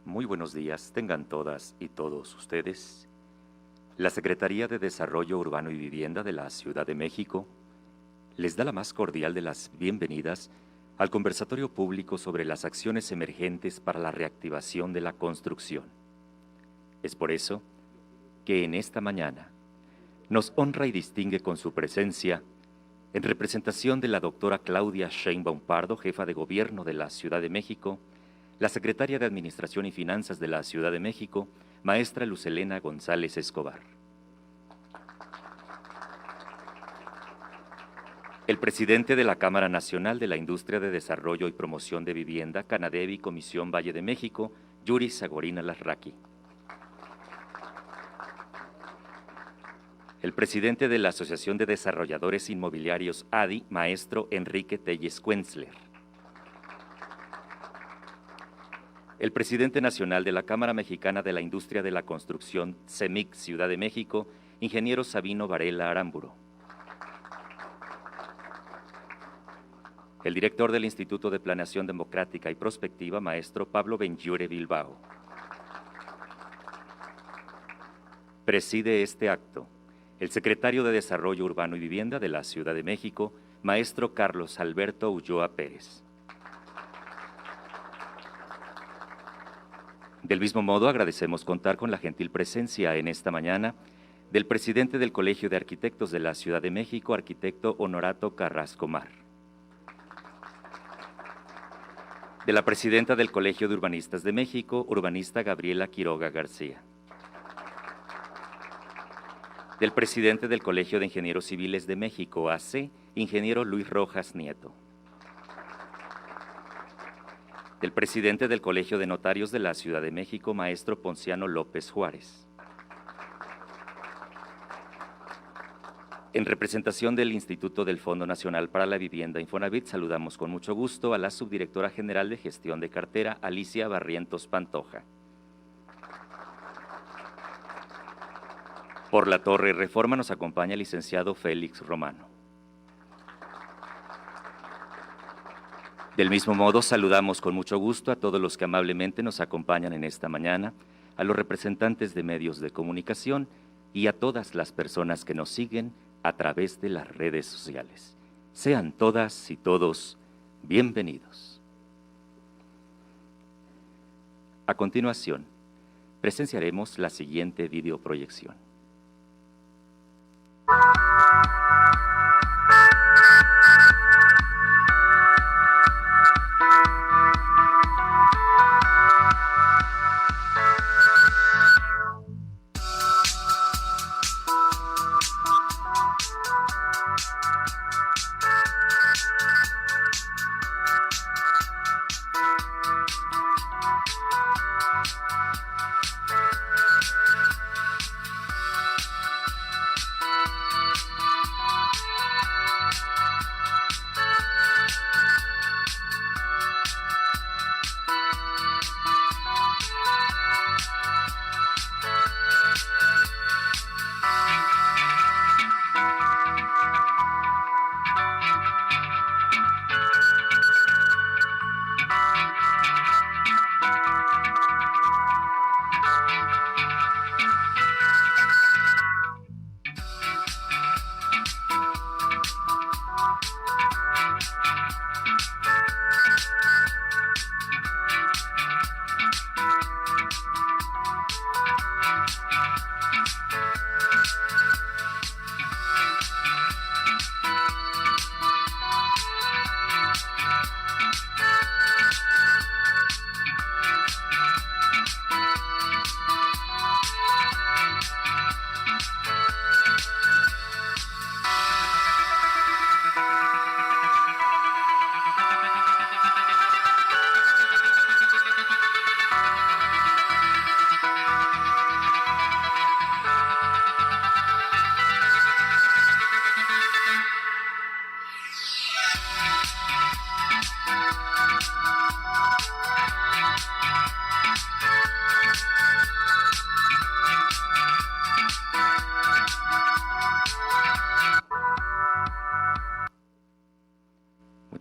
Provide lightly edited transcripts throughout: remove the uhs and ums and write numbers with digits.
Muy buenos días, tengan todas y todos ustedes. La Secretaría de Desarrollo Urbano y Vivienda de la Ciudad de México les da la más cordial de las bienvenidas al conversatorio público sobre las acciones emergentes para la reactivación de la construcción. Es por eso que en esta mañana nos honra y distingue con su presencia, en representación de la doctora Claudia Sheinbaum Pardo, jefa de Gobierno de la Ciudad de México, la secretaria de Administración y Finanzas de la Ciudad de México, maestra Lucelena González Escobar. El presidente de la Cámara Nacional de la Industria de Desarrollo y Promoción de Vivienda, Canadevi Comisión Valle de México, Yuri Zagorina Larraqui. El presidente de la Asociación de Desarrolladores Inmobiliarios, ADI, maestro Enrique Telles Quenzler. El presidente nacional de la Cámara Mexicana de la Industria de la Construcción, CEMIC, Ciudad de México, ingeniero Sabino Varela Aramburo. El director del Instituto de Planeación Democrática y Prospectiva, maestro Pablo Benlliure Bilbao. Preside este acto el secretario de Desarrollo Urbano y Vivienda de la Ciudad de México, maestro Carlos Alberto Ulloa Pérez. Del mismo modo, agradecemos contar con la gentil presencia en esta mañana del presidente del Colegio de Arquitectos de la Ciudad de México, arquitecto Honorato Carrasco Mar. De la presidenta del Colegio de Urbanistas de México, urbanista Gabriela Quiroga García. Del presidente del Colegio de Ingenieros Civiles de México, AC, ingeniero Luis Rojas Nieto. Del presidente del Colegio de Notarios de la Ciudad de México, maestro Ponciano López Juárez. En representación del Instituto del Fondo Nacional para la Vivienda Infonavit, saludamos con mucho gusto a la subdirectora general de Gestión de Cartera, Alicia Barrientos Pantoja. Por la Torre Reforma nos acompaña el licenciado Félix Romano. Del mismo modo, saludamos con mucho gusto a todos los que amablemente nos acompañan en esta mañana, a los representantes de medios de comunicación y a todas las personas que nos siguen a través de las redes sociales. Sean todas y todos bienvenidos. A continuación, presenciaremos la siguiente videoproyección.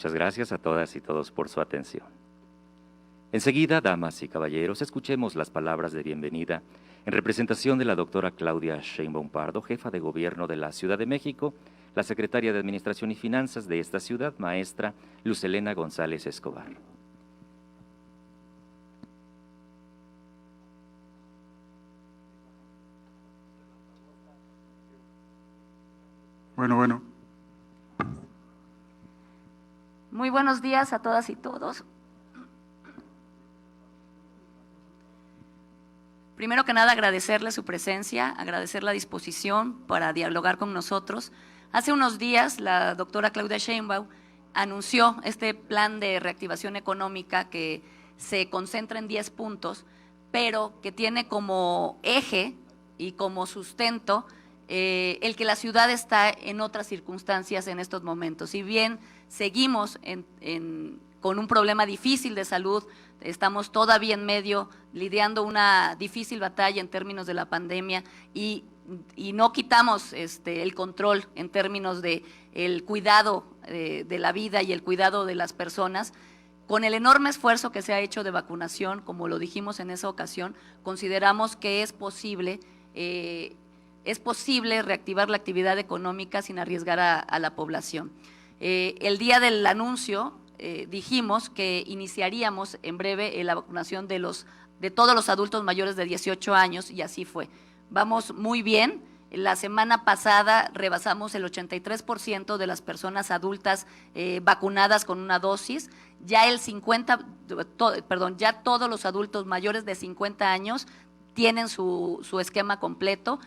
Muchas gracias a todas y todos por su atención. Enseguida, damas y caballeros, escuchemos las palabras de bienvenida en representación de la doctora Claudia Sheinbaum Pardo, jefa de gobierno de la Ciudad de México, la secretaria de Administración y Finanzas de esta ciudad, maestra Luz Helena González Escobar. Bueno. Muy buenos días a todas y todos. Primero que nada, agradecerle su presencia, agradecer la disposición para dialogar con nosotros. Hace unos días, la doctora Claudia Sheinbaum anunció este plan de reactivación económica que se concentra en 10 puntos, pero que tiene como eje y como sustento el que la ciudad está en otras circunstancias en estos momentos. Si bien seguimos con un problema difícil de salud, estamos todavía en medio lidiando una difícil batalla en términos de la pandemia y no quitamos el control en términos de el cuidado de la vida y el cuidado de las personas. Con el enorme esfuerzo que se ha hecho de vacunación, como lo dijimos en esa ocasión, consideramos que es posible reactivar la actividad económica sin arriesgar a la población. El día del anuncio dijimos que iniciaríamos en breve la vacunación de todos los adultos mayores de 18 años y así fue. Vamos muy bien. La semana pasada rebasamos el 83% de las personas adultas vacunadas con una dosis. Ya ya todos los adultos mayores de 50 años tienen su esquema completo.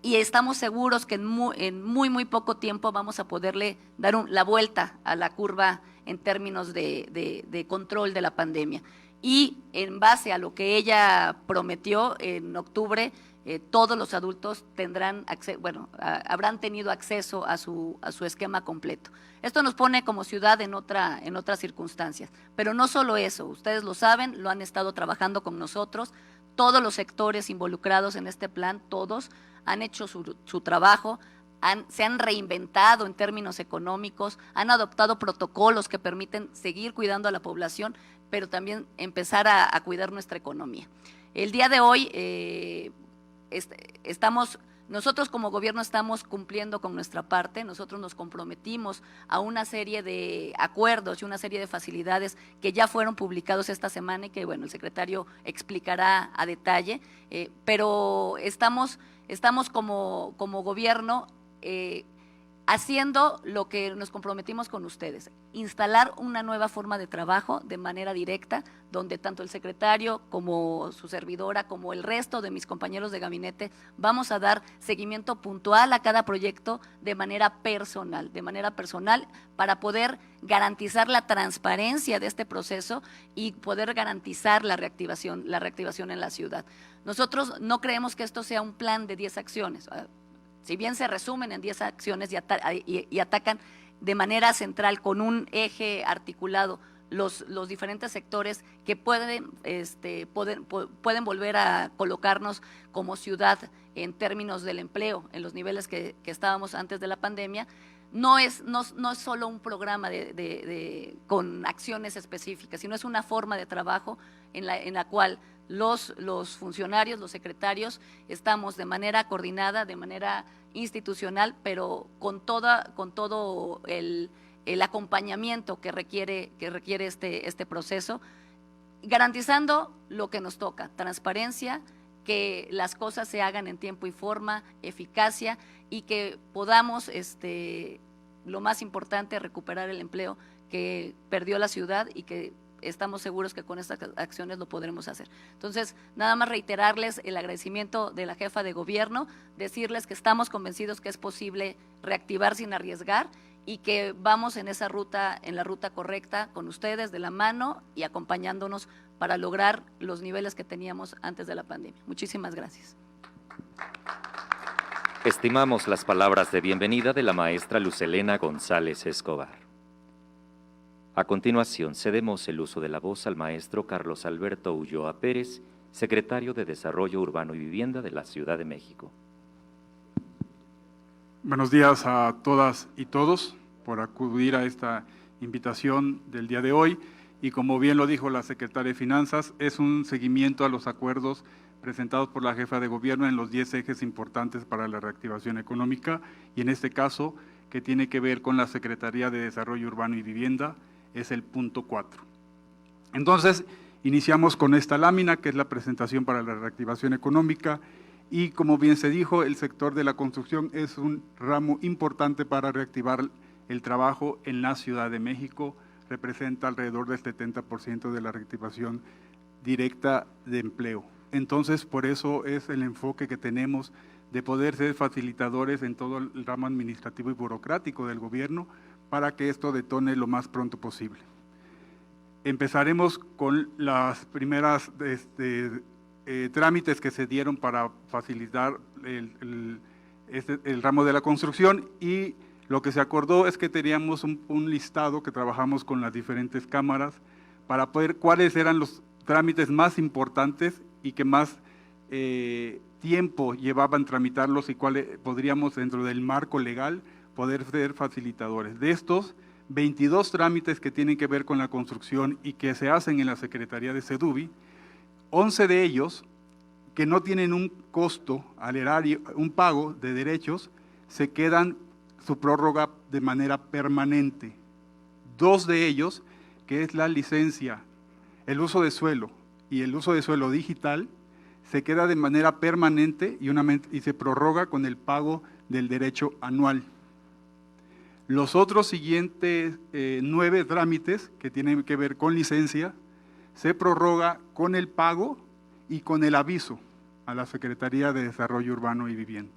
Y estamos seguros que en muy poco tiempo vamos a poderle dar la vuelta a la curva en términos de control de la pandemia. Y en base a lo que ella prometió en octubre, todos los adultos habrán tenido acceso a su esquema completo. Esto nos pone como ciudad en otras circunstancias. Pero no solo eso, ustedes lo saben, lo han estado trabajando con nosotros, todos los sectores involucrados en este plan, todos han hecho su trabajo, se han reinventado en términos económicos, han adoptado protocolos que permiten seguir cuidando a la población, pero también empezar a cuidar nuestra economía. El día de hoy nosotros como gobierno estamos cumpliendo con nuestra parte, nosotros nos comprometimos a una serie de acuerdos y una serie de facilidades que ya fueron publicados esta semana y que el secretario explicará a detalle, pero estamos como gobierno haciendo lo que nos comprometimos con ustedes, instalar una nueva forma de trabajo de manera directa, donde tanto el secretario como su servidora, como el resto de mis compañeros de gabinete, vamos a dar seguimiento puntual a cada proyecto de manera personal para poder garantizar la transparencia de este proceso y poder garantizar la reactivación en la ciudad. Nosotros no creemos que esto sea un plan de 10 acciones, si bien se resumen en 10 acciones y atacan de manera central con un eje articulado los diferentes sectores que pueden volver a colocarnos como ciudad en términos del empleo, en los niveles que estábamos antes de la pandemia, no es solo un programa con acciones específicas, sino es una forma de trabajo en la cual los funcionarios, los secretarios, estamos de manera coordinada, de manera institucional, pero con todo el acompañamiento que requiere este proceso, garantizando lo que nos toca, transparencia, que las cosas se hagan en tiempo y forma, eficacia y que podamos, lo más importante, recuperar el empleo que perdió la ciudad y que estamos seguros que con estas acciones lo podremos hacer. Entonces, nada más reiterarles el agradecimiento de la jefa de gobierno, decirles que estamos convencidos que es posible reactivar sin arriesgar y que vamos en la ruta correcta con ustedes de la mano y acompañándonos para lograr los niveles que teníamos antes de la pandemia. Muchísimas gracias. Estimamos las palabras de bienvenida de la maestra Luz Helena González Escobar. A continuación, cedemos el uso de la voz al maestro Carlos Alberto Ulloa Pérez, secretario de Desarrollo Urbano y Vivienda de la Ciudad de México. Buenos días a todas y todos por acudir a esta invitación del día de hoy y como bien lo dijo la secretaria de Finanzas, es un seguimiento a los acuerdos presentados por la jefa de gobierno en los 10 ejes importantes para la reactivación económica, y en este caso, que tiene que ver con la Secretaría de Desarrollo Urbano y Vivienda, es el punto 4. Entonces, iniciamos con esta lámina, que es la presentación para la reactivación económica, y como bien se dijo, el sector de la construcción es un ramo importante para reactivar el trabajo en la Ciudad de México, representa alrededor del 70% de la reactivación directa de empleo. Entonces, por eso es el enfoque que tenemos de poder ser facilitadores en todo el ramo administrativo y burocrático del gobierno para que esto detone lo más pronto posible. Empezaremos con las primeras trámites que se dieron para facilitar el ramo de la construcción, y lo que se acordó es que teníamos un listado que trabajamos con las diferentes cámaras para poder cuáles eran los trámites más importantes y que más tiempo llevaban tramitarlos, y cuáles podríamos, dentro del marco legal, poder ser facilitadores. De estos 22 trámites que tienen que ver con la construcción y que se hacen en la Secretaría de SEDUBI, 11 de ellos que no tienen un costo al erario, un pago de derechos, se quedan su prórroga de manera permanente. 2 de ellos, que es la licencia, el uso de suelo y el uso de suelo digital, se queda de manera permanente y se prorroga con el pago del derecho anual. Los otros siguientes 9 trámites que tienen que ver con licencia se prorroga con el pago y con el aviso a la Secretaría de Desarrollo Urbano y Vivienda.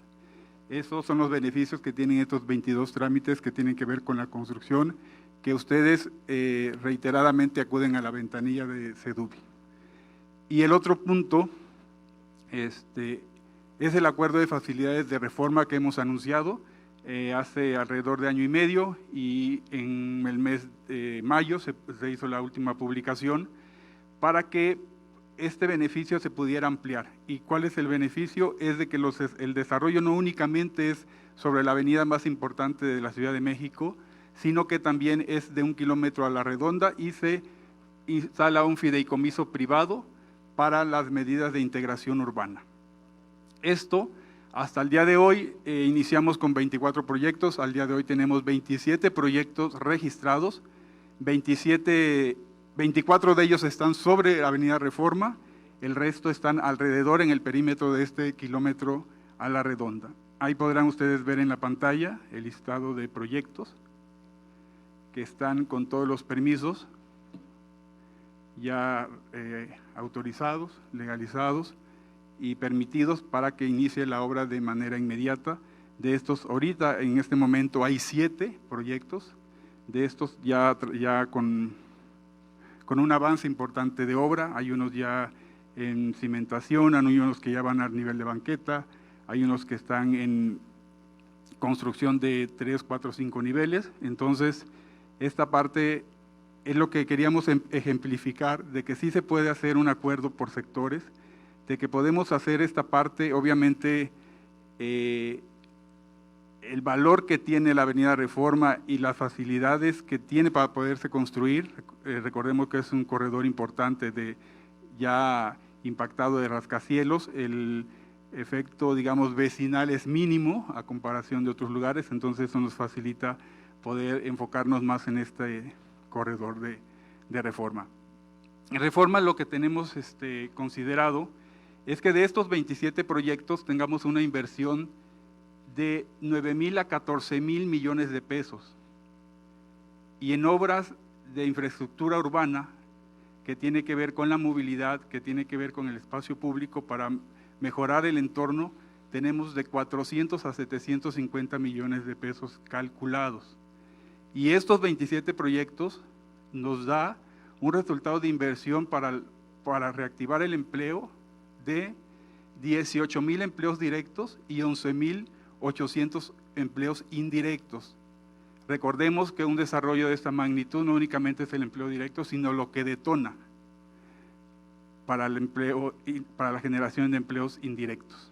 Esos son los beneficios que tienen estos 22 trámites que tienen que ver con la construcción, que ustedes reiteradamente acuden a la ventanilla de SEDUBI. Y el otro punto es el acuerdo de facilidades de reforma que hemos anunciado hace alrededor de año y medio, y en el mes de mayo se hizo la última publicación para que este beneficio se pudiera ampliar. ¿Y cuál es el beneficio? Es de que el desarrollo no únicamente es sobre la avenida más importante de la Ciudad de México, sino que también es de 1 kilómetro a la redonda, y se instala un fideicomiso privado para las medidas de integración urbana. Esto, hasta el día de hoy, iniciamos con 24 proyectos, al día de hoy tenemos 27 proyectos registrados, 24 de ellos están sobre Avenida Reforma, el resto están alrededor en el perímetro de este kilómetro a la redonda. Ahí podrán ustedes ver en la pantalla el listado de proyectos que están con todos los permisos ya autorizados, legalizados y permitidos para que inicie la obra de manera inmediata. De estos, ahorita en este momento hay 7 proyectos, de estos ya con un avance importante de obra. Hay unos ya en cimentación, hay unos que ya van a nivel de banqueta, hay unos que están en construcción de 3, 4, 5 niveles. Entonces, esta parte es lo que queríamos ejemplificar, de que sí se puede hacer un acuerdo por sectores, de que podemos hacer esta parte. Obviamente, el valor que tiene la Avenida Reforma y las facilidades que tiene para poderse construir, recordemos que es un corredor importante ya impactado de rascacielos, el efecto, digamos, vecinal es mínimo a comparación de otros lugares, entonces eso nos facilita poder enfocarnos más en este corredor de Reforma. En Reforma lo que tenemos considerado es que de estos 27 proyectos tengamos una inversión de 9,000 a 14,000 millones de pesos, y en obras de infraestructura urbana que tiene que ver con la movilidad, que tiene que ver con el espacio público para mejorar el entorno, tenemos de 400 a 750 millones de pesos calculados. Y estos 27 proyectos nos da un resultado de inversión para reactivar el empleo de 18,000 empleos directos y 11,800 empleos indirectos. Recordemos que un desarrollo de esta magnitud no únicamente es el empleo directo, sino lo que detona para el empleo y para la generación de empleos indirectos.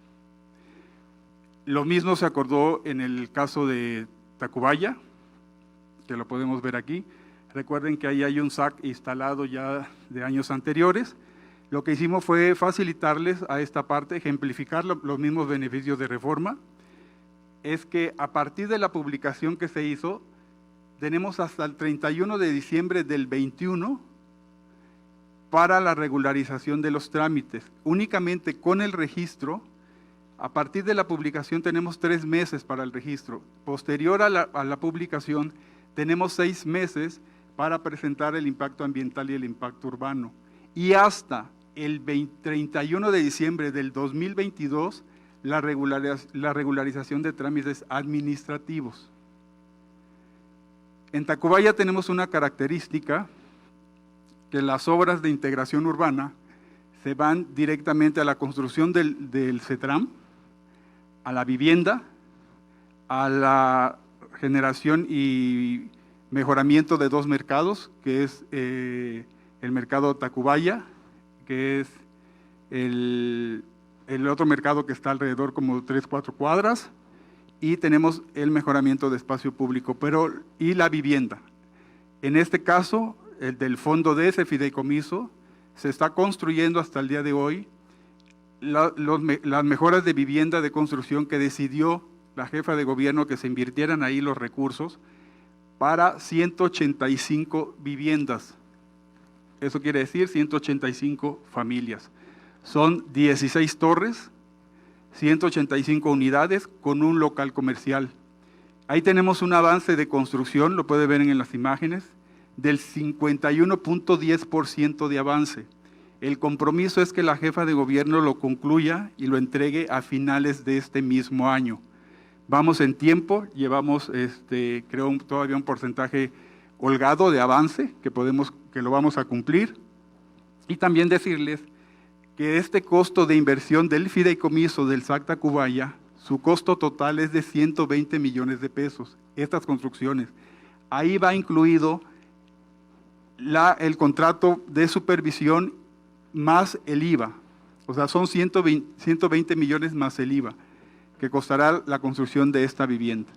Lo mismo se acordó en el caso de Tacubaya, que lo podemos ver aquí. Recuerden que ahí hay un SAC instalado ya de años anteriores. Lo que hicimos fue facilitarles a esta parte, ejemplificar los mismos beneficios de reforma. Es que a partir de la publicación que se hizo, tenemos hasta el 31 de diciembre del 21 para la regularización de los trámites. Únicamente con el registro, a partir de la publicación tenemos 3 meses para el registro. Posterior a la publicación, tenemos 6 meses para presentar el impacto ambiental y el impacto urbano. Y hasta el 31 de diciembre del 2022, la regularización de trámites administrativos. En Tacubaya tenemos una característica que las obras de integración urbana se van directamente a la construcción del CETRAM, a la vivienda, a la generación y mejoramiento de 2 mercados, que es el mercado Tacubaya, que es el otro mercado que está alrededor como 3-4 cuadras, y tenemos el mejoramiento de espacio público, y la vivienda. En este caso, el del fondo de ese fideicomiso, se está construyendo hasta el día de hoy las mejoras de vivienda de construcción que decidió la jefa de gobierno que se invirtieran ahí los recursos para 185 viviendas. Eso quiere decir 185 familias. Son 16 torres, 185 unidades con un local comercial. Ahí tenemos un avance de construcción, lo puede ver en las imágenes, del 51.10% de avance. El compromiso es que la jefa de gobierno lo concluya y lo entregue a finales de este mismo año. Vamos en tiempo, llevamos creo todavía un porcentaje holgado de avance que lo vamos a cumplir. Y también decirles que este costo de inversión del fideicomiso del SAC Tacubaya, su costo total es de 120 millones de pesos, estas construcciones. Ahí va incluido el contrato de supervisión más el IVA, o sea, son 120 millones más el IVA, que costará la construcción de esta vivienda.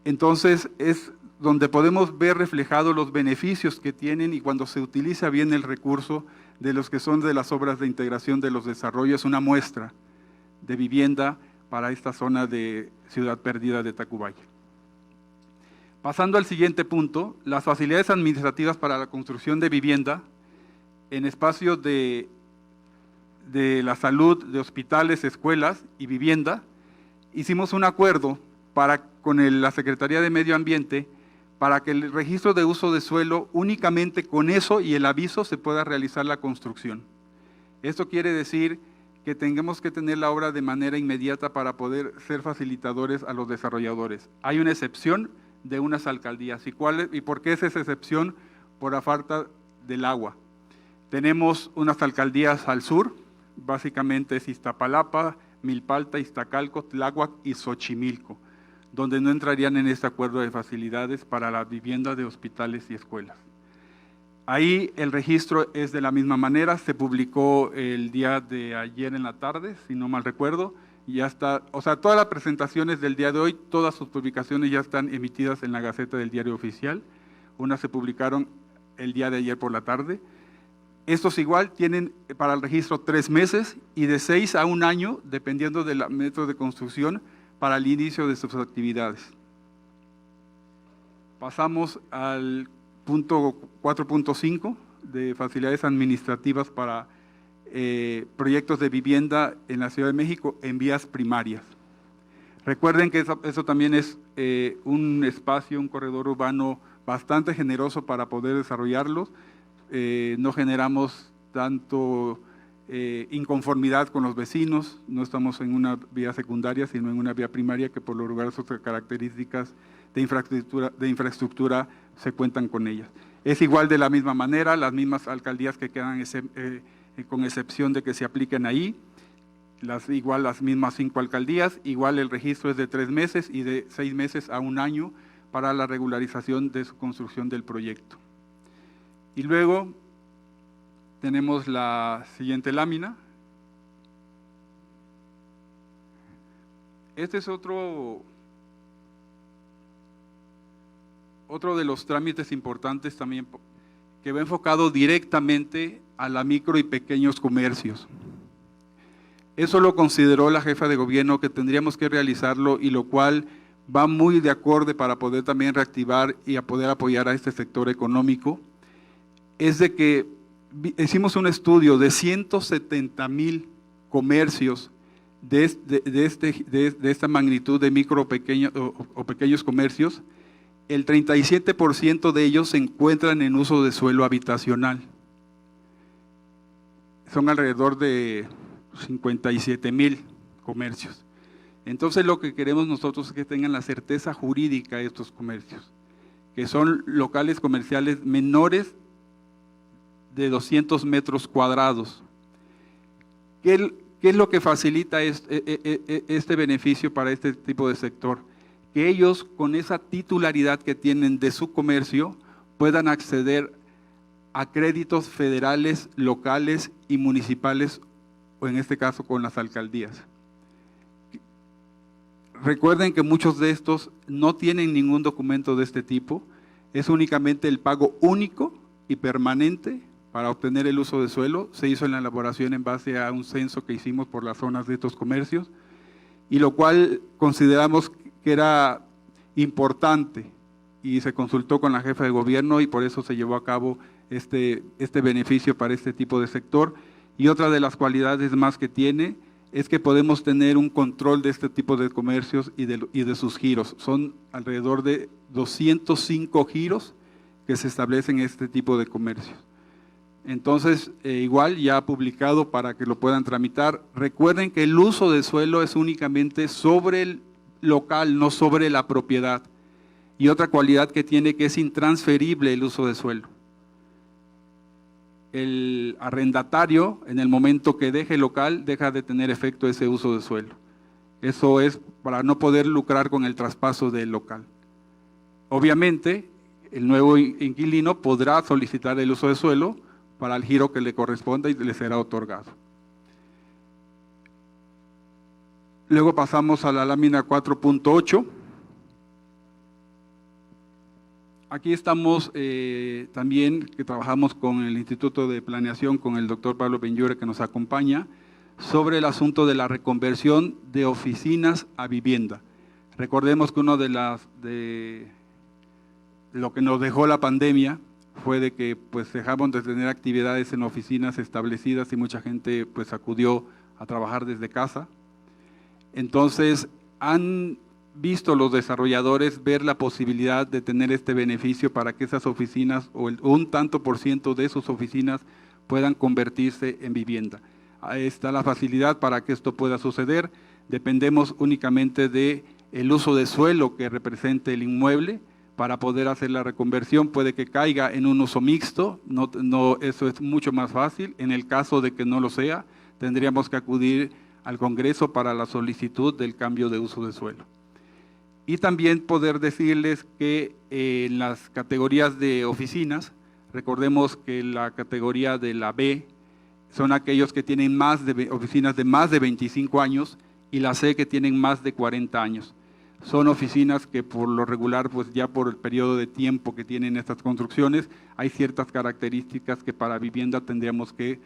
Entonces, es donde podemos ver reflejados los beneficios que tienen y cuando se utiliza bien el recurso de los que son de las obras de integración de los desarrollos, una muestra de vivienda para esta zona de Ciudad Perdida de Tacubaya. Pasando al siguiente punto, las facilidades administrativas para la construcción de vivienda en espacios de la salud, de hospitales, escuelas y vivienda. Hicimos un acuerdo con la Secretaría de Medio Ambiente para que el registro de uso de suelo, únicamente con eso y el aviso se pueda realizar la construcción. Esto quiere decir que tengamos que tener la obra de manera inmediata para poder ser facilitadores a los desarrolladores. Hay una excepción de unas alcaldías. ¿Y por qué es esa excepción? Por la falta del agua. Tenemos unas alcaldías al sur, básicamente es Iztapalapa, Milpalta, Iztacalco, Tláhuac y Xochimilco, donde no entrarían en este acuerdo de facilidades para la vivienda de hospitales y escuelas. Ahí el registro es de la misma manera, se publicó el día de ayer en la tarde, si no mal recuerdo, y ya está, o sea, todas las presentaciones del día de hoy, todas sus publicaciones ya están emitidas en la Gaceta del Diario Oficial, unas se publicaron el día de ayer por la tarde. Estos igual tienen para el registro 3 meses y de 6 a 1 año, dependiendo del método de construcción, para el inicio de sus actividades. Pasamos al punto 4.5 de facilidades administrativas para proyectos de vivienda en la Ciudad de México en vías primarias. Recuerden que eso también es un espacio, un corredor urbano bastante generoso para poder desarrollarlos. No generamos tanto inconformidad con los vecinos, no estamos en una vía secundaria, sino en una vía primaria que por lo regular sus características de infraestructura se cuentan con ellas. Es igual de la misma manera, las mismas alcaldías que quedan con excepción de que se apliquen ahí, igual las mismas 5 alcaldías, igual el registro es de 3 meses y de 6 meses a 1 año para la regularización de su construcción del proyecto. Y luego tenemos la siguiente lámina. Este es otro otro de los trámites importantes también que va enfocado directamente a la micro y pequeños comercios. Eso lo consideró la jefa de gobierno que tendríamos que realizarlo, y lo cual va muy de acorde para poder también reactivar y a poder apoyar a este sector económico. Es de que hicimos un estudio de 170,000 comercios de esta magnitud de micro o pequeños comercios. El 37% de ellos se encuentran en uso de suelo habitacional. Son alrededor de 57,000 comercios. Entonces lo que queremos nosotros es que tengan la certeza jurídica estos comercios, que son locales comerciales menores de 200 metros cuadrados. ¿Qué es lo que facilita este beneficio para este tipo de sector? Que ellos, con esa titularidad que tienen de su comercio, puedan acceder a créditos federales, locales y municipales, o en este caso con las alcaldías. Recuerden que muchos de estos no tienen ningún documento de este tipo, es únicamente el pago único y permanente para obtener el uso de suelo. Se hizo en la elaboración en base a un censo que hicimos por las zonas de estos comercios, y lo cual consideramos que era importante, y se consultó con la jefa de gobierno, y por eso se llevó a cabo este beneficio para este tipo de sector. Y otra de las cualidades más que tiene es que podemos tener un control de este tipo de comercios y de sus giros. Son alrededor de 205 giros que se establecen en este tipo de comercios. Entonces, igual ya publicado para que lo puedan tramitar. Recuerden que el uso de suelo es únicamente sobre el local, no sobre la propiedad. Y otra cualidad que tiene, que es intransferible el uso de suelo. El arrendatario, en el momento que deje el local, deja de tener efecto ese uso de suelo. Eso es para no poder lucrar con el traspaso del local. Obviamente, el nuevo inquilino podrá solicitar el uso de suelo para el giro que le corresponda y le será otorgado. Luego pasamos a la lámina 4.8. Aquí estamos también, que trabajamos con el Instituto de Planeación, con el doctor Pablo Benyure, que nos acompaña, sobre el asunto de la reconversión de oficinas a vivienda. Recordemos que uno de lo que nos dejó la pandemia fue de que pues dejamos de tener actividades en oficinas establecidas y mucha gente pues acudió a trabajar desde casa. Entonces han visto los desarrolladores ver la posibilidad de tener este beneficio para que esas oficinas o un tanto por ciento de sus oficinas puedan convertirse en vivienda. Ahí está la facilidad para que esto pueda suceder. Dependemos únicamente del uso de suelo que represente el inmueble para poder hacer la reconversión. Puede que caiga en un uso mixto, eso es mucho más fácil. En el caso de que no lo sea, tendríamos que acudir al Congreso para la solicitud del cambio de uso de suelo. Y también poder decirles que en las categorías de oficinas, recordemos que la categoría de la B son aquellos que tienen oficinas de más de 25 años y la C que tienen más de 40 años. Son oficinas que por lo regular, pues ya por el periodo de tiempo que tienen estas construcciones, hay ciertas características que para vivienda tendríamos que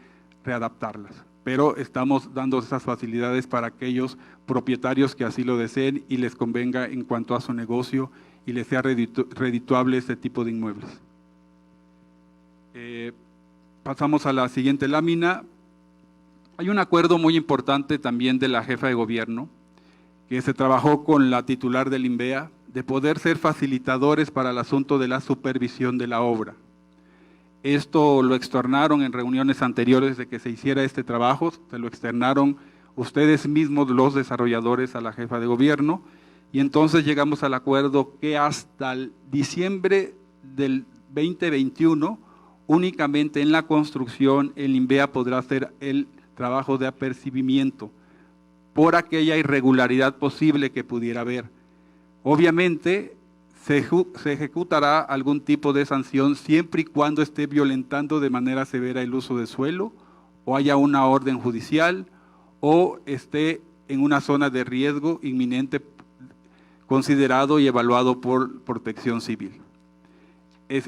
readaptarlas. Pero estamos dando esas facilidades para aquellos propietarios que así lo deseen y les convenga en cuanto a su negocio y les sea redituable este tipo de inmuebles. Pasamos a la siguiente lámina. Hay un acuerdo muy importante también de la jefa de gobierno, que se trabajó con la titular del INVEA, de poder ser facilitadores para el asunto de la supervisión de la obra. Esto lo externaron en reuniones anteriores de que se hiciera este trabajo, se lo externaron ustedes mismos, los desarrolladores, a la jefa de gobierno, y entonces llegamos al acuerdo que hasta el diciembre del 2021, únicamente en la construcción, el INVEA podrá hacer el trabajo de apercibimiento por aquella irregularidad posible que pudiera haber. Obviamente, se ejecutará algún tipo de sanción siempre y cuando esté violentando de manera severa el uso de suelo, o haya una orden judicial, o esté en una zona de riesgo inminente considerado y evaluado por Protección Civil.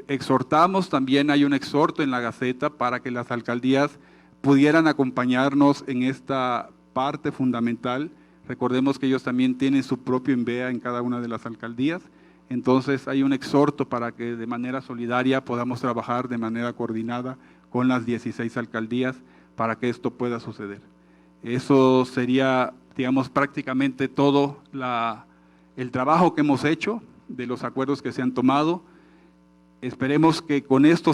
exhortamos, también hay un exhorto en la Gaceta para que las alcaldías pudieran acompañarnos en esta parte fundamental. Recordemos que ellos también tienen su propio INVEA en cada una de las alcaldías. Entonces hay un exhorto para que de manera solidaria podamos trabajar de manera coordinada con las 16 alcaldías para que esto pueda suceder. Eso sería, digamos, prácticamente todo el trabajo que hemos hecho, de los acuerdos que se han tomado. Esperemos que con esto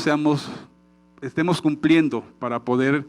estemos cumpliendo para poder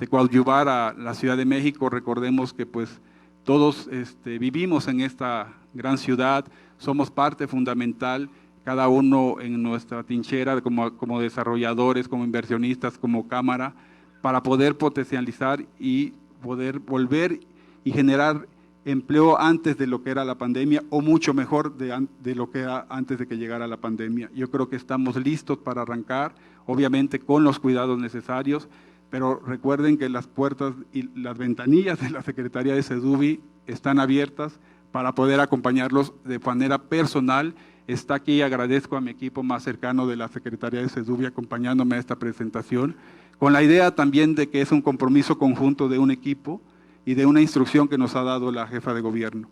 coadyuvar a la Ciudad de México. Recordemos que pues todos vivimos en esta gran ciudad, somos parte fundamental, cada uno en nuestra trinchera como desarrolladores, como inversionistas, como Cámara, para poder potencializar y poder volver y generar empleo antes de lo que era la pandemia, o mucho mejor de lo que era antes de que llegara la pandemia. Yo creo que estamos listos para arrancar, obviamente con los cuidados necesarios, pero recuerden que las puertas y las ventanillas de la Secretaría de SEDUBI están abiertas para poder acompañarlos de manera personal. Está aquí, agradezco a mi equipo más cercano de la Secretaría de SEDUBI acompañándome a esta presentación, con la idea también de que es un compromiso conjunto de un equipo y de una instrucción que nos ha dado la jefa de gobierno.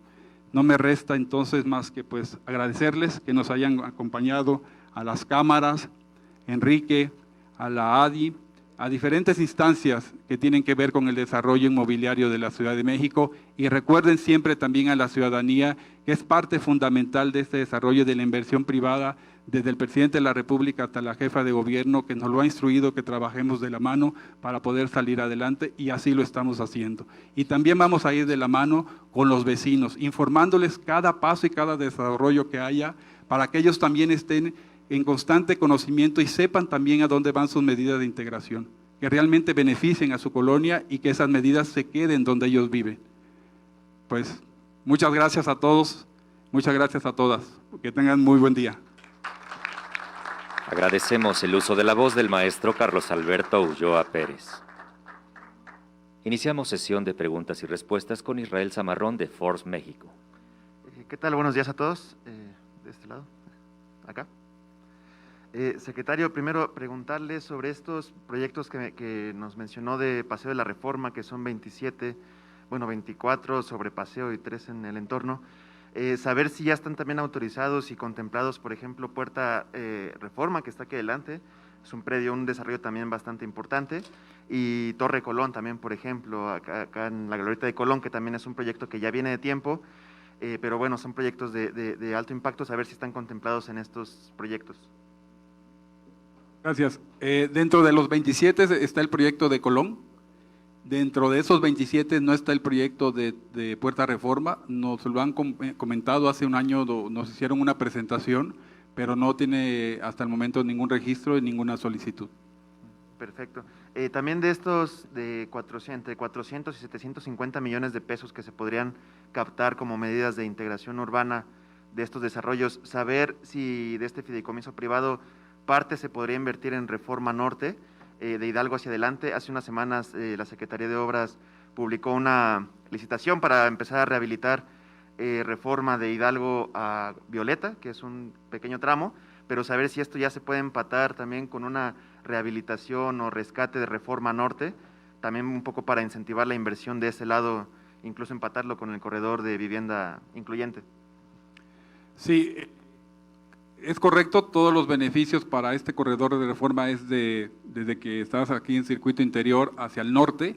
No me resta entonces más que pues agradecerles que nos hayan acompañado a las cámaras, Enrique, a la ADI, a diferentes instancias que tienen que ver con el desarrollo inmobiliario de la Ciudad de México, y recuerden siempre también a la ciudadanía que es parte fundamental de este desarrollo de la inversión privada, desde el presidente de la República hasta la jefa de gobierno, que nos lo ha instruido que trabajemos de la mano para poder salir adelante, y así lo estamos haciendo. Y también vamos a ir de la mano con los vecinos, informándoles cada paso y cada desarrollo que haya, para que ellos también estén en constante conocimiento y sepan también a dónde van sus medidas de integración, que realmente beneficien a su colonia y que esas medidas se queden donde ellos viven. Pues muchas gracias a todos, muchas gracias a todas, que tengan muy buen día. Agradecemos el uso de la voz del maestro Carlos Alberto Ulloa Pérez. Iniciamos sesión de preguntas y respuestas con Israel Zamarrón de Forbes México. ¿Qué tal? Buenos días a todos. De este lado, acá. Secretario, primero preguntarle sobre estos proyectos que nos mencionó de Paseo de la Reforma, que son 24 sobre Paseo y 3 en el entorno. Saber si ya están también autorizados y contemplados, por ejemplo, Puerta Reforma, que está aquí adelante, es un predio, un desarrollo también bastante importante, y Torre Colón también, por ejemplo, acá en la Glorieta de Colón, que también es un proyecto que ya viene de tiempo, pero bueno, son proyectos de alto impacto, saber si están contemplados en estos proyectos. Gracias. Dentro de los 27 está el proyecto de Colón. Dentro de esos 27 no está el proyecto de Puerta Reforma. Nos lo han comentado hace un año, nos hicieron una presentación, pero no tiene hasta el momento ningún registro y ninguna solicitud. Perfecto. También de estos entre 400 y 750 millones de pesos que se podrían captar como medidas de integración urbana de estos desarrollos, saber si de este fideicomiso privado parte se podría invertir en Reforma Norte, de Hidalgo hacia adelante. Hace unas semanas la Secretaría de Obras publicó una licitación para empezar a rehabilitar Reforma de Hidalgo a Violeta, que es un pequeño tramo, pero saber si esto ya se puede empatar también con una rehabilitación o rescate de Reforma Norte, también un poco para incentivar la inversión de ese lado, incluso empatarlo con el corredor de vivienda incluyente. Sí, es correcto, todos los beneficios para este corredor de reforma es desde que estás aquí en circuito interior hacia el norte.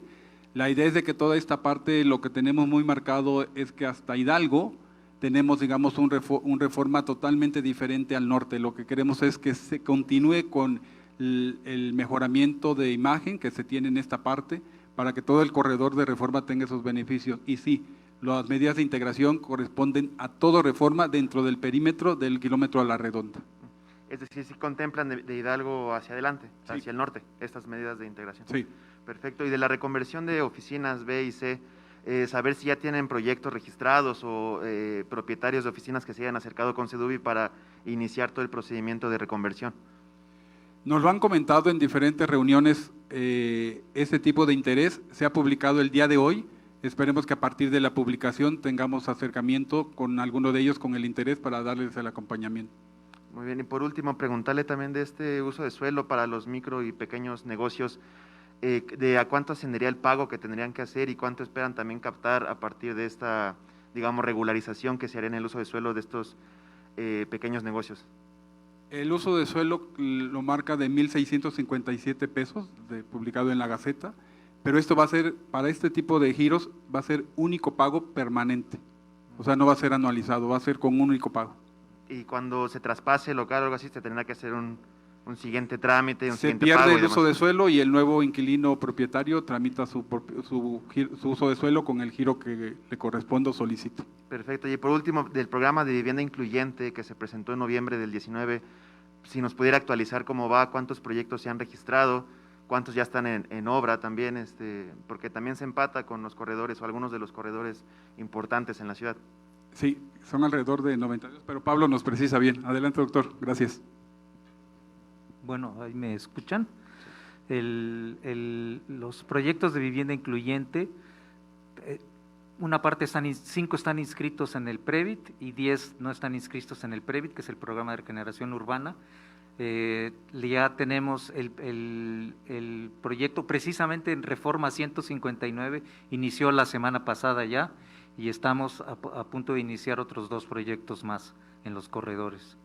La idea es de que toda esta parte, lo que tenemos muy marcado es que hasta Hidalgo tenemos, digamos, un reforma totalmente diferente al norte. Lo que queremos es que se continúe con el mejoramiento de imagen que se tiene en esta parte, para que todo el corredor de reforma tenga esos beneficios. Y sí, las medidas de integración corresponden a toda reforma dentro del perímetro del kilómetro a la redonda. Es decir, si contemplan de Hidalgo hacia adelante, sí, hacia el norte, estas medidas de integración. Sí. Perfecto. Y de la reconversión de oficinas B y C, saber si ya tienen proyectos registrados o propietarios de oficinas que se hayan acercado con SEDUBI para iniciar todo el procedimiento de reconversión. Nos lo han comentado en diferentes reuniones, ese tipo de interés se ha publicado el día de hoy. Esperemos que a partir de la publicación tengamos acercamiento con alguno de ellos con el interés para darles el acompañamiento. Muy bien, y por último, preguntarle también de este uso de suelo para los micro y pequeños negocios, de a cuánto ascendería el pago que tendrían que hacer y cuánto esperan también captar a partir de esta, digamos, regularización que se haría en el uso de suelo de estos pequeños negocios. El uso de suelo lo marca de 1,657 pesos, publicado en la Gaceta, pero esto va a ser, para este tipo de giros, va a ser único pago permanente. O sea, no va a ser anualizado, va a ser con un único pago. Y cuando se traspase el local o algo así, se tendrá que hacer un siguiente trámite, un Se siguiente pierde pago y el uso demás. de suelo y el nuevo inquilino propietario tramita su uso de suelo con el giro que le corresponde o solicite. Perfecto. Y por último, del programa de vivienda incluyente que se presentó en noviembre del 19, si nos pudiera actualizar cómo va, cuántos proyectos se han registrado, cuántos ya están en obra también, porque también se empata con los corredores o algunos de los corredores importantes en la ciudad. Sí, son alrededor de 92, pero Pablo nos precisa bien. Adelante, doctor. Gracias. Bueno, ahí me escuchan. Los proyectos de vivienda incluyente, una parte 5 están inscritos en el PREVIT y 10 no están inscritos en el PREVIT, que es el programa de regeneración urbana. Ya tenemos el proyecto precisamente en Reforma 159, inició la semana pasada ya, y estamos a punto de iniciar otros 2 proyectos más en los corredores.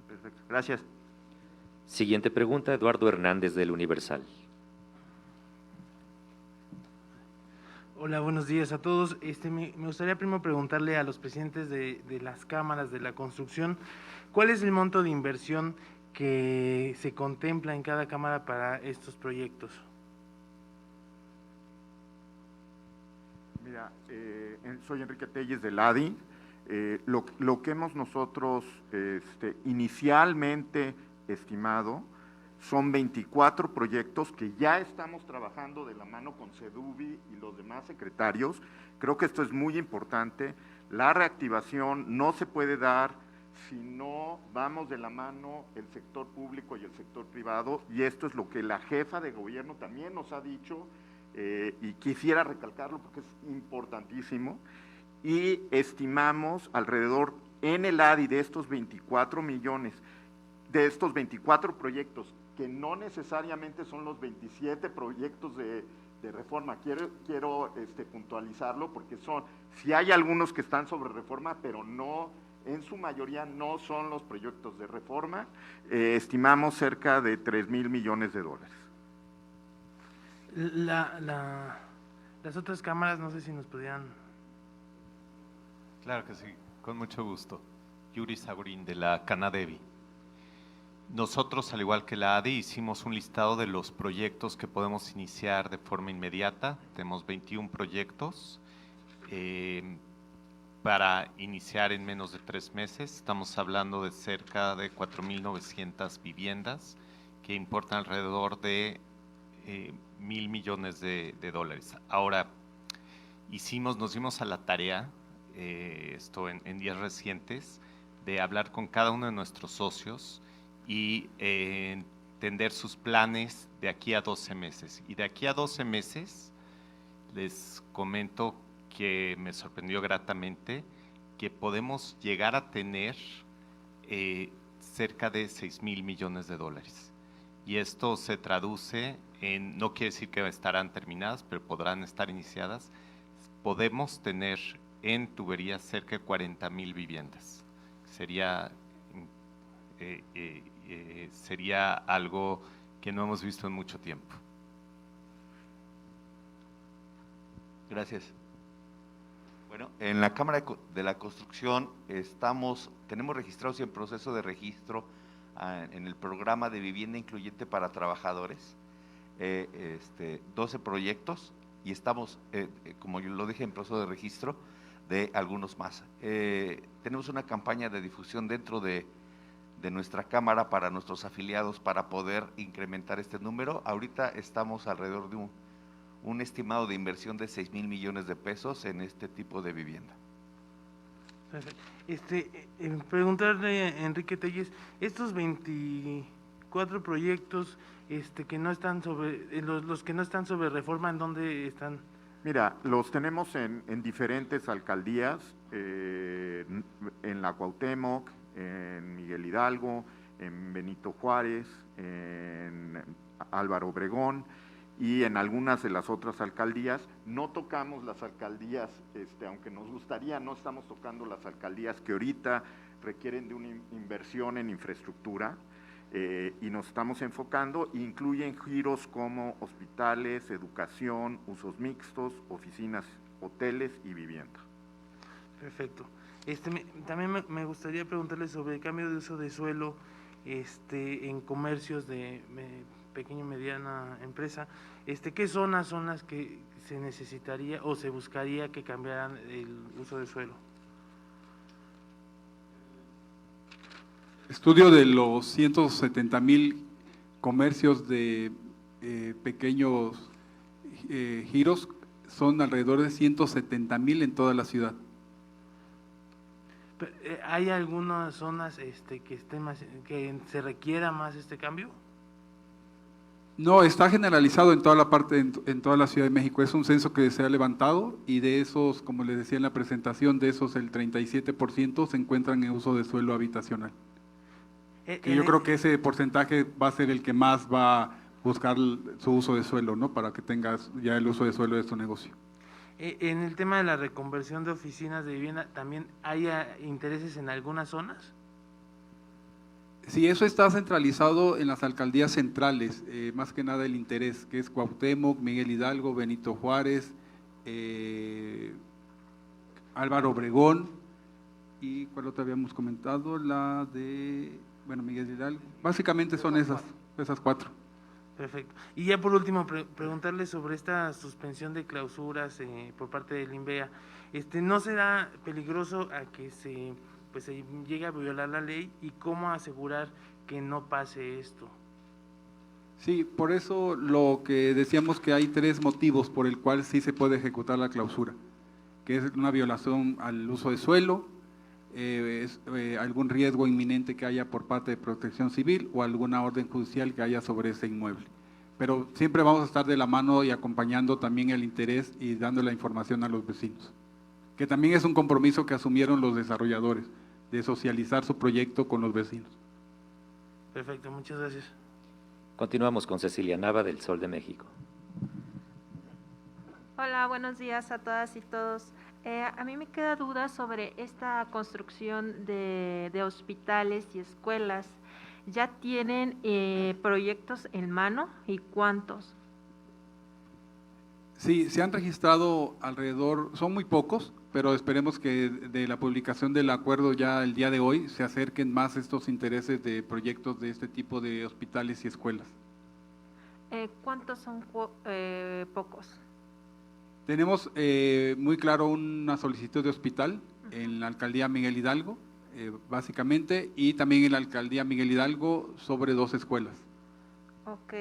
Perfecto. Gracias. Siguiente pregunta, Eduardo Hernández del Universal. Hola, buenos días a todos. Me gustaría primero preguntarle a los presidentes de las cámaras de la construcción, ¿cuál es el monto de inversión que se contempla en cada cámara para estos proyectos? Mira, soy Enrique Telles del ADI. Lo que hemos nosotros inicialmente estimado son 24 proyectos que ya estamos trabajando de la mano con CEDUBI y los demás secretarios. Creo que esto es muy importante. La reactivación no se puede dar si no vamos de la mano el sector público y el sector privado, y esto es lo que la jefa de gobierno también nos ha dicho, y quisiera recalcarlo porque es importantísimo, y estimamos alrededor en el ADI de estos 24 millones, de estos 24 proyectos, que no necesariamente son los 27 proyectos de reforma, quiero puntualizarlo porque si hay algunos que están sobre reforma, pero no, en su mayoría no son los proyectos de reforma, estimamos cerca de 3,000 millones de dólares. Las otras cámaras, no sé si nos podrían… Claro que sí, con mucho gusto. Yuri Sagurín, de la Canadevi. Nosotros, al igual que la ADI, hicimos un listado de los proyectos que podemos iniciar de forma inmediata. Tenemos 21 proyectos para iniciar en menos de 3 meses. Estamos hablando de cerca de 4,900 viviendas que importan alrededor de 1,000 millones de dólares. Ahora, nos dimos a la tarea, esto en días recientes, de hablar con cada uno de nuestros socios y entender sus planes de aquí a 12 meses. Y de aquí a 12 meses les comento que me sorprendió gratamente que podemos llegar a tener cerca de 6,000 millones de dólares. Y esto se traduce en, no quiere decir que estarán terminadas, pero podrán estar iniciadas. Podemos tener en tuberías cerca de 40,000 viviendas. Sería algo que no hemos visto en mucho tiempo. Gracias. Bueno, en la Cámara de la Construcción tenemos registrados y en proceso de registro en el programa de vivienda incluyente para trabajadores, 12 proyectos, y estamos, como yo lo dije, en proceso de registro de algunos más. Tenemos una campaña de difusión dentro de nuestra Cámara para nuestros afiliados para poder incrementar este número. Ahorita estamos alrededor de un estimado de inversión de 6,000 millones de pesos en este tipo de vivienda. Perfecto. Preguntarle a Enrique Telles, estos 24 proyectos que no están los que no están sobre reforma, ¿en dónde están? Mira, los tenemos en diferentes alcaldías, en la Cuauhtémoc, en Miguel Hidalgo, en Benito Juárez, en Álvaro Obregón y en algunas de las otras alcaldías. No tocamos las alcaldías, aunque nos gustaría, no estamos tocando las alcaldías que ahorita requieren de una inversión en infraestructura, y nos estamos enfocando, incluyen giros como hospitales, educación, usos mixtos, oficinas, hoteles y vivienda. Perfecto. También me gustaría preguntarle sobre el cambio de uso de suelo en comercios de pequeña y mediana empresa. ¿Qué zonas son las que se necesitaría o se buscaría que cambiaran el uso de suelo? Estudio de los 170,000 comercios de pequeños giros, son alrededor de 170,000 en toda la ciudad. ¿Hay algunas zonas que estén más, que se requiera más este cambio? No, está generalizado en toda la parte, en toda la Ciudad de México. Es un censo que se ha levantado y de esos, como les decía en la presentación, de esos el 37% se encuentran en uso de suelo habitacional. Que yo creo que ese porcentaje va a ser el que más va a buscar su uso de suelo, ¿no? Para que tengas ya el uso de suelo de tu negocio. En el tema de la reconversión de oficinas de vivienda, ¿también hay intereses en algunas zonas? Sí, eso está centralizado en las alcaldías centrales, más que nada el interés, que es Cuauhtémoc, Miguel Hidalgo, Benito Juárez, Álvaro Obregón, y ¿cuál otra habíamos comentado? La de, bueno, Miguel Hidalgo. Básicamente son esas cuatro. Perfecto. Y ya por último, preguntarle sobre esta suspensión de clausuras por parte del INVEA. ¿No será peligroso a que se llegue a violar la ley y cómo asegurar que no pase esto? Sí, por eso lo que decíamos que hay 3 motivos por el cual sí se puede ejecutar la clausura, que es una violación al uso de suelo, algún riesgo inminente que haya por parte de Protección Civil o alguna orden judicial que haya sobre ese inmueble. Pero siempre vamos a estar de la mano y acompañando también el interés y dando la información a los vecinos, que también es un compromiso que asumieron los desarrolladores, de socializar su proyecto con los vecinos. Perfecto, muchas gracias. Continuamos con Cecilia Nava del Sol de México. Hola, buenos días a todas y todos. A mí me queda duda sobre esta construcción de hospitales y escuelas. ¿Ya tienen proyectos en mano y cuántos? Sí, se han registrado alrededor, son muy pocos, pero esperemos que de la publicación del acuerdo ya el día de hoy se acerquen más estos intereses de proyectos de este tipo de hospitales y escuelas. ¿Cuántos son pocos? Tenemos muy claro una solicitud de hospital en la alcaldía Miguel Hidalgo, básicamente, y también en la alcaldía Miguel Hidalgo sobre 2 escuelas. Ok,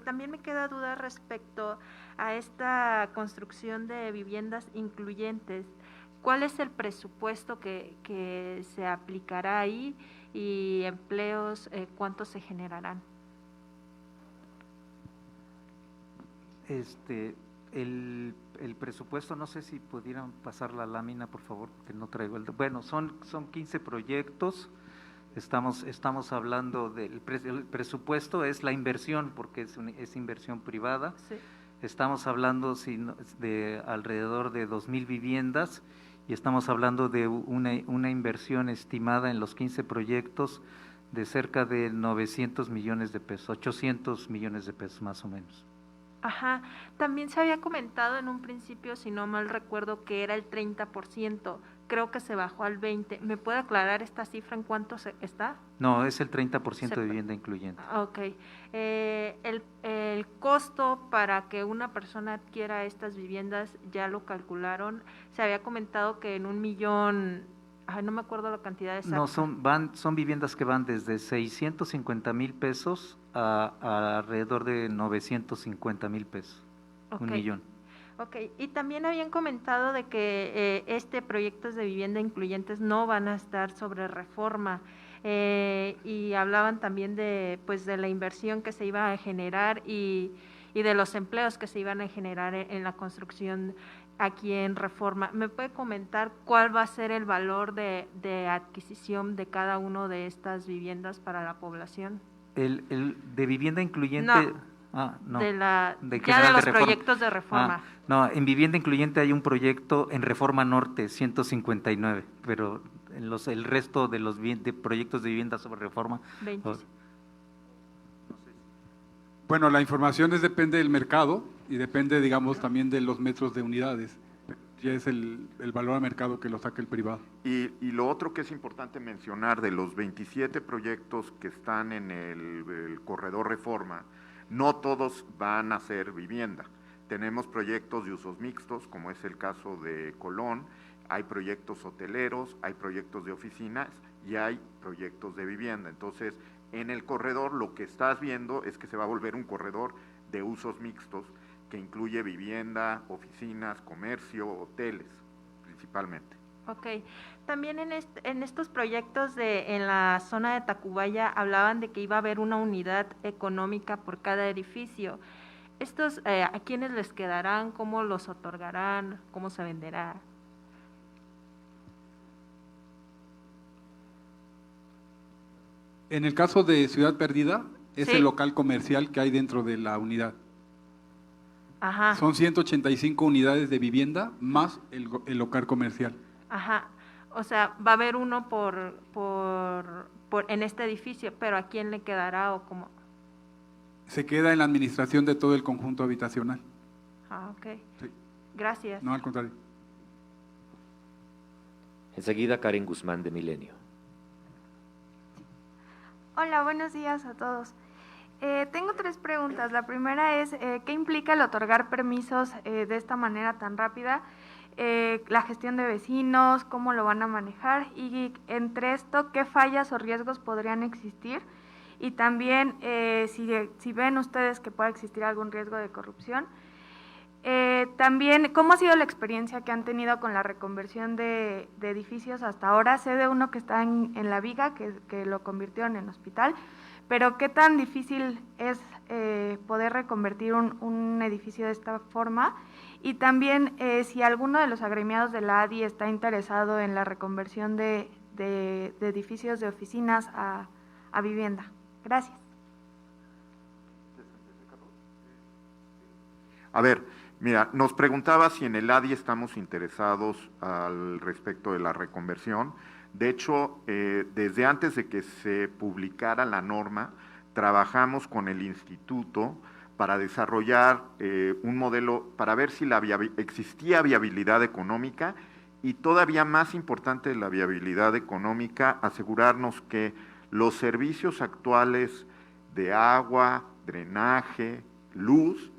también me queda duda respecto a esta construcción de viviendas incluyentes. ¿Cuál es el presupuesto que se aplicará ahí y empleos, cuántos se generarán? El presupuesto, no sé si pudieran pasar la lámina, por favor, porque no traigo el… Bueno, son 15 proyectos, estamos hablando del el presupuesto, es la inversión, porque es inversión privada. Sí. Estamos hablando de alrededor de 2,000 viviendas y estamos hablando de una inversión estimada en los 15 proyectos de cerca de 900 millones de pesos, 800 millones de pesos más o menos. Ajá, también se había comentado en un principio, si no mal recuerdo, que era el 30%, creo que se bajó al 20%. ¿Me puede aclarar esta cifra en cuánto está? No, es el 30% de vivienda incluyente. Ok, el costo para que una persona adquiera estas viviendas, ya lo calcularon, se había comentado que en 1 millón, no me acuerdo la cantidad exacta. No, son viviendas que van desde 650,000 pesos a alrededor de 950,000 pesos, Okay. 1 millón. Ok, y también habían comentado de que proyectos de vivienda incluyentes no van a estar sobre reforma, y hablaban también de la inversión que se iba a generar y de los empleos que se iban a generar en la construcción aquí en Reforma. ¿Me puede comentar cuál va a ser el valor de adquisición de cada uno de estas viviendas para la población? El de vivienda incluyente. No. De ya de los proyectos de Reforma. No, en vivienda incluyente hay un proyecto en Reforma Norte, 159, pero el resto de los de proyectos de vivienda sobre Reforma. 20. Bueno, la información depende del mercado y depende, digamos, también de los metros de unidades. Ya es el valor a mercado que lo saca el privado. Y lo otro que es importante mencionar, de los 27 proyectos que están en el corredor Reforma, no todos van a ser vivienda. Tenemos proyectos de usos mixtos, como es el caso de Colón, hay proyectos hoteleros, hay proyectos de oficinas y hay proyectos de vivienda. Entonces, en el corredor lo que estás viendo es que se va a volver un corredor de usos mixtos que incluye vivienda, oficinas, comercio, hoteles, principalmente. Ok. También en estos proyectos en la zona de Tacubaya hablaban de que iba a haber una unidad económica por cada edificio. ¿Estos a quiénes les quedarán? ¿Cómo los otorgarán? ¿Cómo se venderá? En el caso de Ciudad Perdida, es Sí. el local comercial que hay dentro de la unidad. Ajá. Son 185 unidades de vivienda más el local comercial. Ajá. O sea, va a haber uno en este edificio, pero ¿a quién le quedará o cómo? Se queda en la administración de todo el conjunto habitacional. Ok. Sí. Gracias. No, al contrario. Enseguida Karen Guzmán de Milenio. Hola, buenos días a todos. Tengo 3 preguntas. La primera es, ¿qué implica el otorgar permisos de esta manera tan rápida? La gestión de vecinos, ¿cómo lo van a manejar? Y entre esto, ¿qué fallas o riesgos podrían existir? Y también, si ven ustedes que pueda existir algún riesgo de corrupción. También, ¿cómo ha sido la experiencia que han tenido con la reconversión de edificios hasta ahora? Sé de uno que está en La Viga, que lo convirtieron en hospital, pero ¿qué tan difícil es poder reconvertir un edificio de esta forma? Y también, si alguno de los agremiados de la ADI está interesado en la reconversión de edificios de oficinas a vivienda. Gracias. A ver, mira, nos preguntaba si en el ADI estamos interesados al respecto de la reconversión. De hecho, desde antes de que se publicara la norma, trabajamos con el instituto para desarrollar un modelo para ver si existía viabilidad económica y, todavía más importante de la viabilidad económica, asegurarnos que los servicios actuales de agua, drenaje, luz,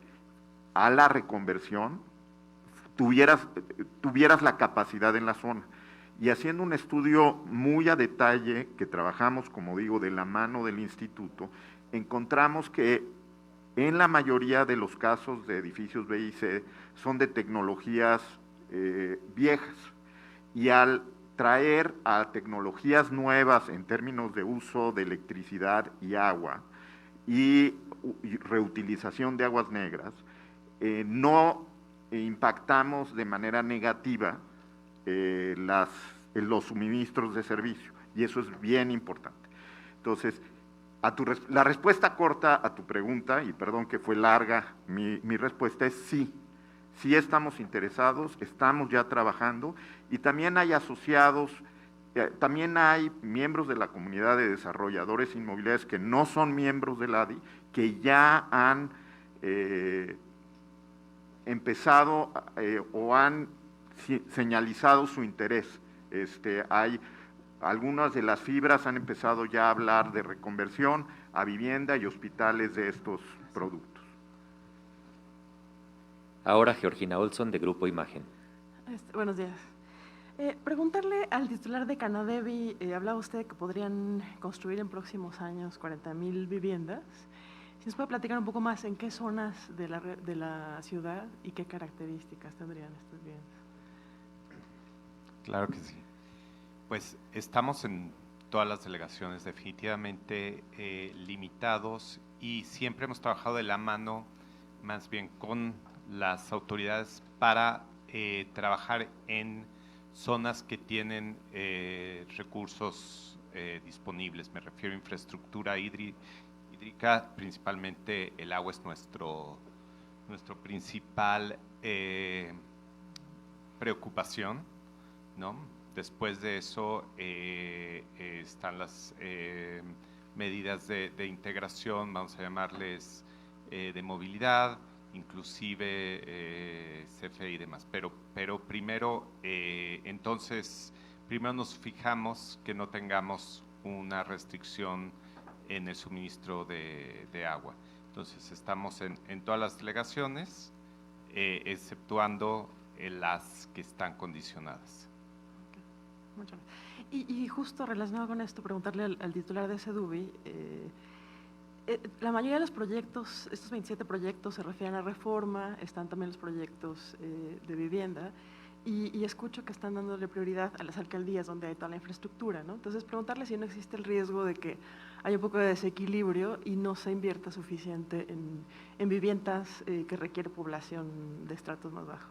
a la reconversión, tuvieras la capacidad en la zona. Y haciendo un estudio muy a detalle, que trabajamos, como digo, de la mano del instituto, encontramos que en la mayoría de los casos de edificios B y C son de tecnologías viejas. Y al traer a tecnologías nuevas en términos de uso de electricidad y agua y reutilización de aguas negras, no impactamos de manera negativa los suministros de servicio, y eso es bien importante. Entonces, la respuesta corta a tu pregunta, y perdón que fue larga mi respuesta, es sí. Sí estamos interesados, estamos ya trabajando, y también hay asociados, también hay miembros de la comunidad de desarrolladores inmobiliarios que no son miembros del ADI, que ya han empezado o han señalizado su interés. Hay algunas de las fibras han empezado ya a hablar de reconversión a vivienda y hospitales de estos productos. Ahora Georgina Olson de Grupo Imagen. Buenos días. Preguntarle al titular de Canadevi, hablaba usted que podrían construir en próximos años 40,000 viviendas. Si nos puede platicar un poco más en qué zonas de la ciudad y qué características tendrían estas viviendas. Claro que sí. Pues estamos en todas las delegaciones definitivamente limitados, y siempre hemos trabajado de la mano más bien con las autoridades para trabajar en zonas que tienen recursos disponibles. Me refiero a infraestructura hídrica, principalmente el agua es nuestro principal preocupación, ¿no? Después de eso están las medidas de integración, vamos a llamarles de movilidad, inclusive CFE y demás. Pero primero, primero nos fijamos que no tengamos una restricción en el suministro de agua. Entonces estamos en todas las delegaciones, exceptuando las que están condicionadas. Okay. Muchas gracias. Y justo relacionado con esto, preguntarle al titular de SEDUBI, la mayoría de los proyectos, estos 27 proyectos se refieren a reforma, están también los proyectos de vivienda, y escucho que están dándole prioridad a las alcaldías donde hay toda la infraestructura, ¿no? Entonces, preguntarle si no existe el riesgo de que haya un poco de desequilibrio y no se invierta suficiente en viviendas que requiere población de estratos más bajos.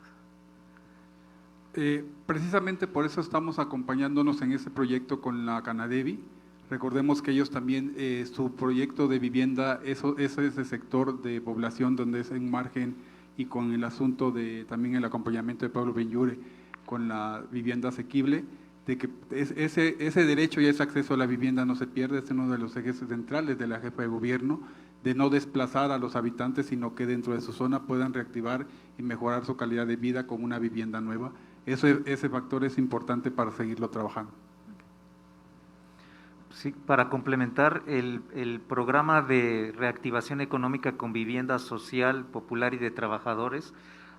Precisamente por eso estamos acompañándonos en ese proyecto con la Canadevi. Recordemos que ellos también, su proyecto de vivienda, eso es ese sector de población donde es en margen, y con el asunto de también el acompañamiento de Pablo Benyure con la vivienda asequible, de que ese derecho y ese acceso a la vivienda no se pierde. Es uno de los ejes centrales de la jefa de gobierno, de no desplazar a los habitantes, sino que dentro de su zona puedan reactivar y mejorar su calidad de vida con una vivienda nueva. Ese factor es importante para seguirlo trabajando. Sí, para complementar, el programa de reactivación económica con vivienda social, popular y de trabajadores,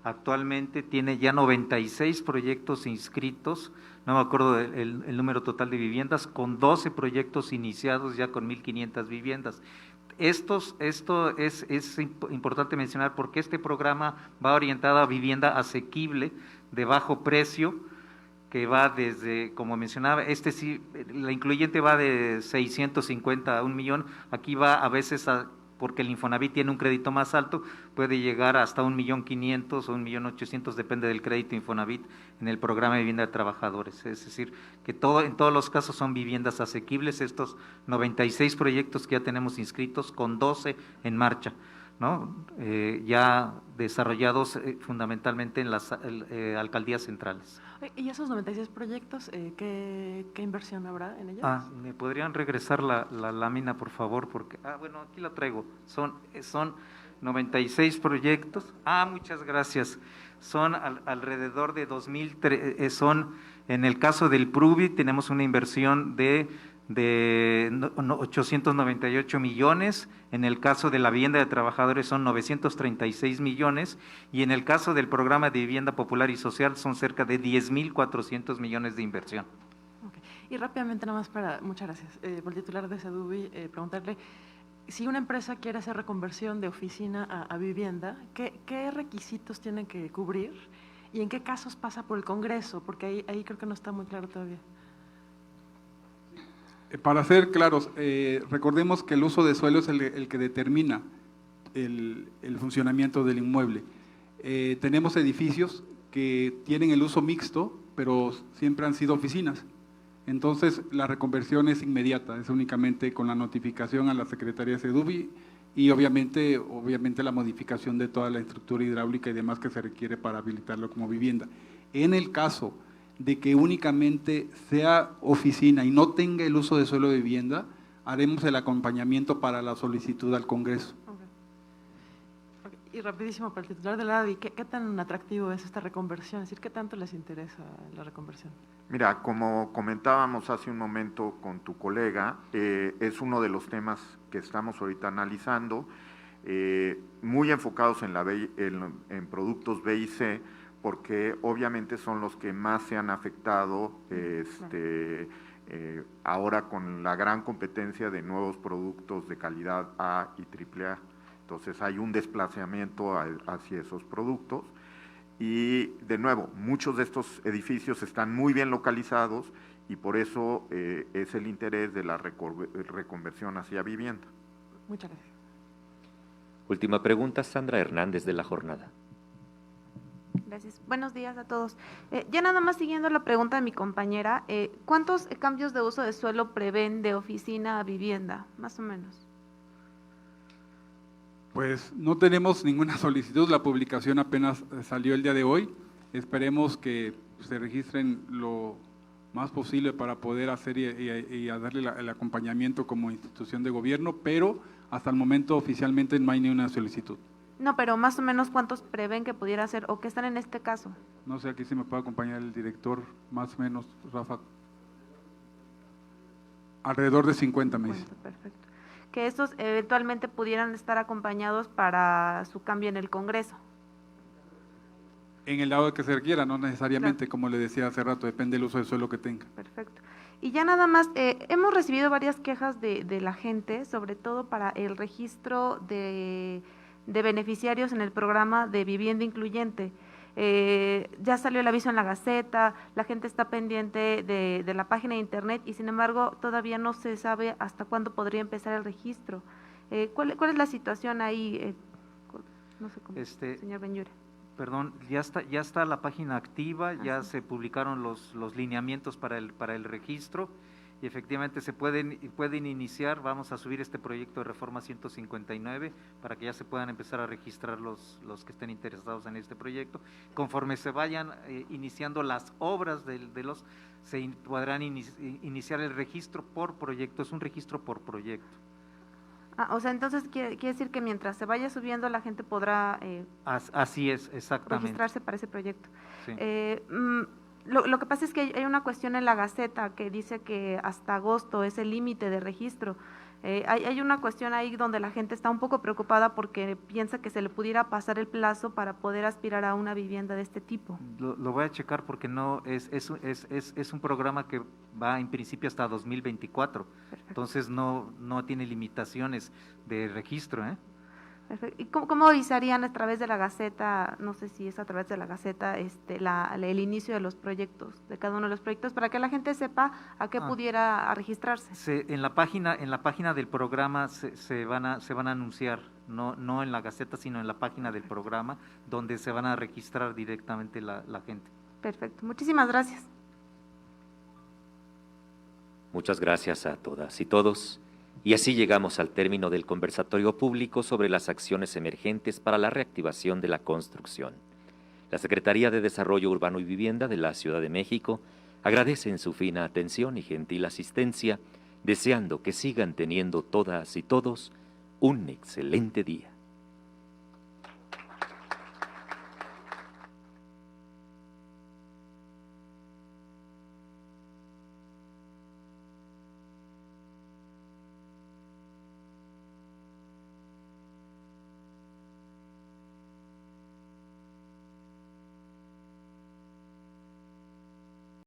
actualmente tiene ya 96 proyectos inscritos, no me acuerdo el número total de viviendas, con 12 proyectos iniciados ya con 1,500 viviendas. Esto es importante mencionar porque este programa va orientado a vivienda asequible de bajo precio, que va desde, como mencionaba, sí, la incluyente va de 650 a 1 millón, aquí va a veces, porque el Infonavit tiene un crédito más alto, puede llegar hasta 1,500,000 o 1,800,000, depende del crédito Infonavit en el programa de vivienda de trabajadores. Es decir, que en todos los casos son viviendas asequibles, estos 96 proyectos que ya tenemos inscritos, con 12 en marcha, ¿no? Ya desarrollados fundamentalmente en las alcaldías centrales. ¿Y esos 96 proyectos, qué inversión habrá en ellos? ¿Me podrían regresar la lámina, por favor? Porque, bueno, aquí la traigo. Son 96 proyectos. Muchas gracias. Son alrededor de 2,000, en el caso del PRUVI tenemos una inversión de 898 millones, en el caso de la vivienda de trabajadores son 936 millones, y en el caso del programa de vivienda popular y social son cerca de 10,400 millones de inversión. Okay. Y rápidamente, nada más muchas gracias, por el titular de SEDUBI, preguntarle, si una empresa quiere hacer reconversión de oficina a vivienda, ¿qué requisitos tienen que cubrir y en qué casos pasa por el Congreso? Porque ahí creo que no está muy claro todavía. Para ser claros, recordemos que el uso de suelo es el que determina el funcionamiento del inmueble. Tenemos edificios que tienen el uso mixto, pero siempre han sido oficinas. Entonces, la reconversión es inmediata, es únicamente con la notificación a la Secretaría de SEDUBI y obviamente la modificación de toda la estructura hidráulica y demás que se requiere para habilitarlo como vivienda. En el caso de que únicamente sea oficina y no tenga el uso de suelo de vivienda, haremos el acompañamiento para la solicitud al Congreso. Okay. Y rapidísimo, para el titular de la ADI, ¿qué tan atractivo es esta reconversión? Es decir, ¿qué tanto les interesa la reconversión? Mira, como comentábamos hace un momento con tu colega, es uno de los temas que estamos ahorita analizando, muy enfocados en productos B y C, porque obviamente son los que más se han afectado ahora con la gran competencia de nuevos productos de calidad A y AAA. Entonces hay un desplazamiento hacia esos productos y de nuevo, muchos de estos edificios están muy bien localizados y por eso es el interés de la reconversión hacia vivienda. Muchas gracias. Última pregunta, Sandra Hernández de La Jornada. Gracias. Buenos días a todos. Ya nada más siguiendo la pregunta de mi compañera, ¿cuántos cambios de uso de suelo prevén de oficina a vivienda, más o menos? Pues no tenemos ninguna solicitud, la publicación apenas salió el día de hoy. Esperemos que se registren lo más posible para poder hacer y a darle el acompañamiento como institución de gobierno, pero hasta el momento oficialmente no hay ni una solicitud. No, pero más o menos ¿cuántos prevén que pudiera ser o que están en este caso? No sé, aquí se me puede acompañar el director, más o menos, Rafa. Alrededor de 50, me dice. Perfecto. Que estos eventualmente pudieran estar acompañados para su cambio en el Congreso. En el lado que se requiera, no necesariamente, como le decía hace rato, depende del uso del suelo que tenga. Perfecto. Y ya nada más, hemos recibido varias quejas de la gente, sobre todo para el registro de beneficiarios en el programa de vivienda incluyente. Ya salió el aviso en la Gaceta, la gente está pendiente de la página de internet y sin embargo todavía no se sabe hasta cuándo podría empezar el registro. ¿Cuál es la situación ahí? No sé cómo, señor Benyure. Perdón, ya está la página activa, ya se publicaron los lineamientos para el registro y efectivamente se pueden iniciar. Vamos a subir este proyecto de reforma 159 para que ya se puedan empezar a registrar los que estén interesados en este proyecto. Conforme se vayan iniciando las obras se podrán iniciar el registro por proyecto, es un registro por proyecto. O sea, entonces quiere decir que mientras se vaya subiendo la gente podrá así es, exactamente, registrarse para ese proyecto. Sí. Lo que pasa es que hay una cuestión en la Gaceta que dice que hasta agosto es el límite de registro. Hay una cuestión ahí donde la gente está un poco preocupada porque piensa que se le pudiera pasar el plazo para poder aspirar a una vivienda de este tipo. Lo voy a checar porque no es un programa que va en principio hasta 2024. Perfecto. Entonces no tiene limitaciones de registro, Perfecto. ¿Y cómo avisarían a través de la Gaceta, no sé si es a través de la Gaceta, el inicio de los proyectos, de cada uno de los proyectos, para que la gente sepa a qué pudiera registrarse? En la página del programa se van a anunciar, no en la Gaceta, sino en la página del programa, donde se van a registrar directamente la gente. Perfecto. Muchísimas gracias. Muchas gracias a todas y todos. Y así llegamos al término del conversatorio público sobre las acciones emergentes para la reactivación de la construcción. La Secretaría de Desarrollo Urbano y Vivienda de la Ciudad de México agradece en su fina atención y gentil asistencia, deseando que sigan teniendo todas y todos un excelente día.